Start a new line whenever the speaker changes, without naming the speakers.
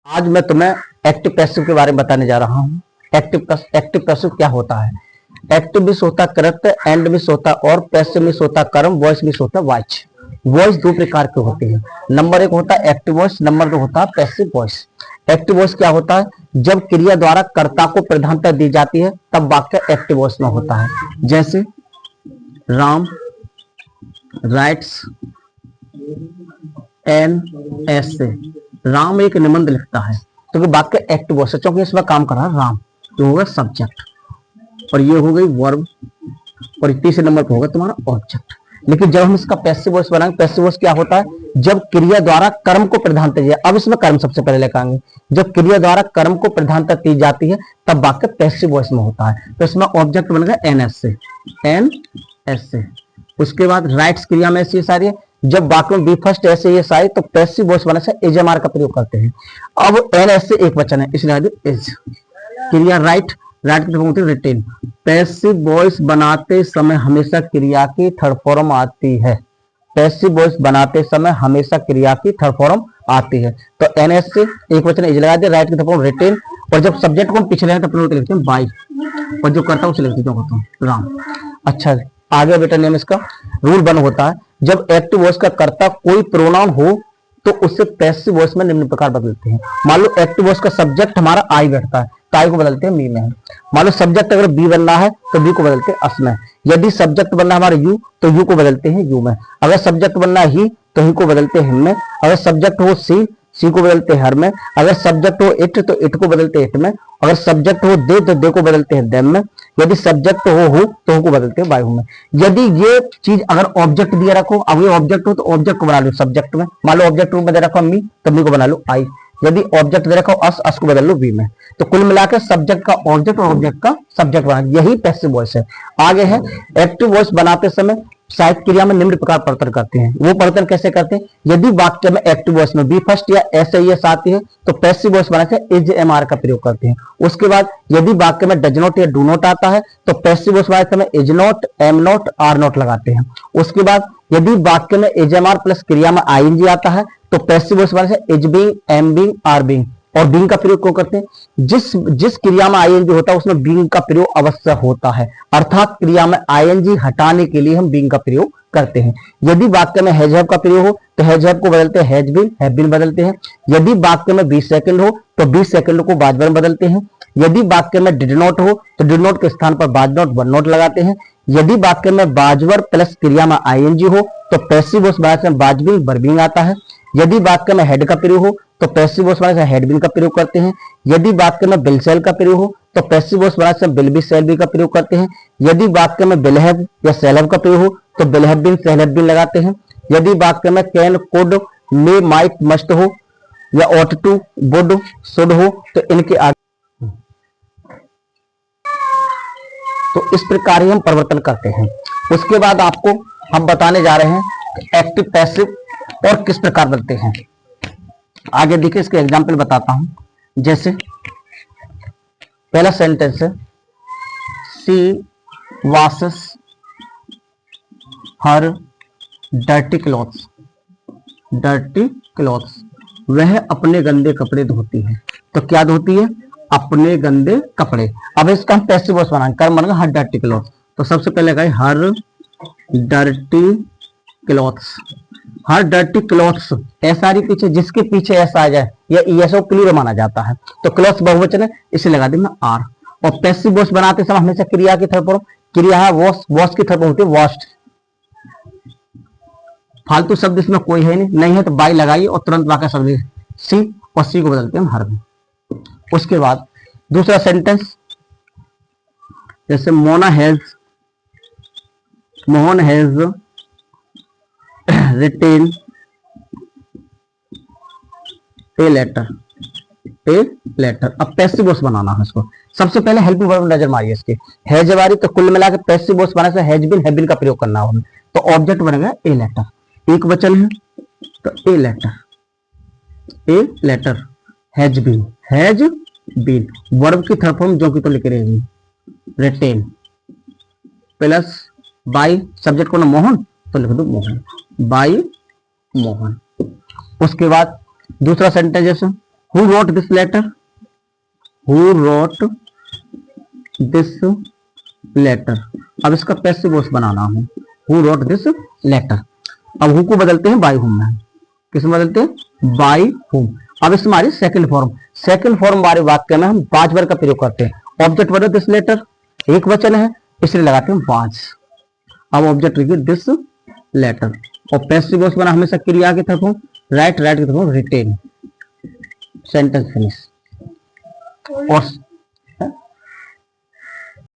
आज मैं तुम्हें एक्टिव पैसिव के बारे में बताने जा रहा हूँ। एक्टिव पैसिव क्या होता है? एक्टिव मिस होता कृत्य, एंड मिस होता और, पैसिव मिस होता कर्म, वॉइस मिस होता वाच। वॉइस दो प्रकार के होते हैं। नंबर एक होता है एक्टिव वॉइस, नंबर दो होता है पैसिव वॉइस। एक्टिव वॉइस क्या होता है? जब क्रिया द्वारा कर्ता को प्रधानता दी जाती है तब वाक्य एक्टिव वॉइस में होता है। जैसे राम राइट्स एन ऐसे, राम एक निबंध लिखता है, तो ये वाक्य एक्टिव वॉइस है क्योंकि इसमें काम कर रहा है राम, जो होगा सब्जेक्ट, और ये हो गई वर्ब, और तीसरे नंबर पर होगा तुम्हारा ऑब्जेक्ट। लेकिन जब हम इसका पैसिव वॉइस बनाएंगे, पैसिव वॉइस क्या होता है? जब क्रिया द्वारा कर्म को प्रधानता दी जाए। अब इसमें कर्म सबसे पहले लेकर आएंगे। जब क्रिया द्वारा कर्म को प्रधानता दी जाती है तब वाक्य पैसिव वॉइस में होता है। तो इसमें ऑब्जेक्ट बन गया एन एस से। उसके बाद राइट्स क्रिया में ऐसी सारी है। जब वाक्य में बी फर्स्ट ऐसे एस आए तो पैसिव वॉइस बनने से एजएमआर का प्रयोग करते हैं। अब एन एस से एक वचन है, इसलिए इज क्रिया राइट की रिटेन। पैसिव वॉइस बनाते समय हमेशा क्रिया की थर्ड फॉर्म आती है। पैसिव वॉइस बनाते समय हमेशा क्रिया की थर्ड फॉर्म आती है। तो एन एस से एक वचन इज लगा दिया, राइट की थर्ड फॉर्म रिटेन, और जब सब्जेक्ट को हम पिछले हैं तो अपने लिखते हैं बाई, और जो करता हूँ उसे लिखते हैं राम। अच्छा, आगे बेटा नियम इसका रूल वन होता है, जब एक्टिव वॉइस का कर्ता कोई प्रोनाउन हो तो उससे पैसिव वॉइस में निम्न प्रकार बदलते हैं। मान लो एक्टिव वॉइस का सब्जेक्ट हमारा आई बैठता है तो आई को बदलते हैं मी में। मान लो सब्जेक्ट अगर बी बन रहा है तो बी को बदलते हैं अस में। यदि सब्जेक्ट बनना है हमारा यू तो यू को बदलते हैं यू में। अगर सब्जेक्ट बनना है ही तो ही को बदलते हैं हिम में। अगर सब्जेक्ट हो सी को बदलते हैं हर में। अगर सब्जेक्ट हो इट तो इट को बदलते हैं इट में। अगर सब्जेक्ट हो दे तो दे को बदलते हैं देम में। यदि सब्जेक्ट हो हु तो हु को बदलते हैं बाय हु में। यदि ये चीज अगर ऑब्जेक्ट दिया रखो, अब ये ऑब्जेक्ट हो तो ऑब्जेक्ट को बना लो सब्जेक्ट में। मान लो ऑब्जेक्ट में दे रखो मी तो मी को बना लो आई। यदि ऑब्जेक्ट दे रखो अस को बदल लो वी में। तो कुल मिलाकर सब्जेक्ट का ऑब्जेक्ट और ऑब्जेक्ट का सब्जेक्ट बना, यही पैसिव वॉइस है। आगे है एक्टिव वॉइस बनाते समय साहित्य क्रिया में निम्न प्रकार परिवर्तन करते हैं। वो परिवर्तन कैसे करते हैं? यदि वाक्य में एक्टिव वॉइस में बी फर्स्ट या एस आई एस आती है तो पैसिव वॉइस बनाने से इज एम आर का प्रयोग करते हैं। उसके बाद यदि वाक्य में डज नॉट या डू नॉट आता है तो पैसिव वॉइस बनाने समय is not, am not, are not लगाते हैं। उसके बाद यदि वाक्य में इज एम आर प्लस क्रिया में आई एन जी आता है तो पैसिव वॉइस बनाने से is being, am being, are being. और बीइंग का प्रयोग क्यों करते हैं? जिस क्रिया में आईएनजी होता है उसमें बीइंग का प्रयोग अवश्य होता है, अर्थात क्रिया में आईएनजी हटाने के लिए हम बीइंग का प्रयोग करते हैं। यदि वाक्य में हैज हैव का प्रयोग हो तो हैज हैव को बदलते हैं हैज बीन, हैव बीन बदलते हैं। यदि वाक्य में 20 सेकंड हो तो 20 सेकंड को बाद में बदलते हैं। यदि वाक्य में डिड नॉट हो तो डिड नॉट के स्थान पर बाद नॉट, वन नॉट लगाते हैं। यदि वाक्य में बाजवर प्लस क्रिया में आईएनजी हो तो पैसिव वॉइस बनाने से बाजबिंग, बर्बिंग आता है। यदि वाक्य में हेड का प्रयोग हो तो पैसिव वॉइस बनाने से हेड बिन का प्रयोग करते हैं। यदि वाक्य में बिल सेल का प्रयोग हो तो पैसिव वॉइस बनाने से बिल बी सेल बी का प्रयोग करते हैं। यदि वाक्य में बिल हैव या सेल हैव का प्रयोग हो तो will have been, shall have been लगाते हैं। यदि वाक्य में can, could, may, might, must हो या ऑट टू, वुड, शुड हो तो इनके आगे, तो इस प्रकार ही हम परिवर्तन करते हैं। उसके बाद आपको हम बताने जा रहे हैं एक्टिव पैसिव और किस प्रकार बनते हैं। आगे देखिए, इसके एग्जाम्पल बताता हूं। जैसे पहला सेंटेंस है सी वॉशेस हर डर्टी क्लॉथ्स। डर्टी क्लॉथ्स, वह अपने गंदे कपड़े धोती है। तो क्या धोती है? अपने गंदे कपड़े। अब इसका हम पैसिव वॉइस बनाएंगे, कर्म बनेगा हर डर्टी क्लॉथ्स। तो सबसे पहले कहें हर डर्टी क्लॉथ्स। हर डर्टी क्लॉथ्स, ऐसा पीछे जिसके पीछे ऐसा आ जाए या ईएसओ क्लियर माना जाता है। तो क्लॉथ्स बहुवचन है, इसे लगा दी मैं आर। और पैसिव वॉइस बनाते समय हमेशा क्रिया की थर्ड फॉर्म, क्रिया है वॉश, वॉश की थर्ड फॉर्म होती है वॉश्ड। फालतू शब्द इसमें कोई है नहीं है तो बाई लगाइए और तुरंत वाक्य शब्द सी, और सी को बदलते हैं हर में। उसके बाद दूसरा सेंटेंस, जैसे Mohan has written a letter. अब पैसिव वॉइस बनाना है इसको। सबसे पहले हेल्पिंग वर्ब नजर मारिए इसके, हैज वाली, तो कुल मिलाकर पैसिव वॉइस बनाने से हैज बीन, हैव बीन का प्रयोग करना होगा। तो ऑब्जेक्ट बनेगा ए लेटर, एक वचन है तो a letter, has been. Verb की थर्ड फॉर्म जो कि तो लिख रहे हैं रिटेन, प्लस बाई, सब्जेक्ट को ना मोहन तो लिख दो मोहन, बाई मोहन। उसके बाद दूसरा सेंटेंस जैसे who wrote this letter, who wrote this letter. अब इसका पैसिव वॉइस बनाना है, हु रोट दिस लेटर। अब हु को बदलते हैं बाय हुम में, किस में बदलते हैं, बाय हुम। अब इसमें हमारी सेकंड फॉर्म वाले वाक्य में हम वाज वर्ग का प्रयोग करते हैं। ऑब्जेक्ट वर्ग दिस लेटर, एक वचन है इसलिए लगाते हैं वाज। अब ऑब्जेक्ट लिखिए दिस लेटर, और पैसिव वॉइस बना हमेशा क्रिया की तरफ हो, राइट की तरफ रिटेन, सेंटेंस फिनिश। और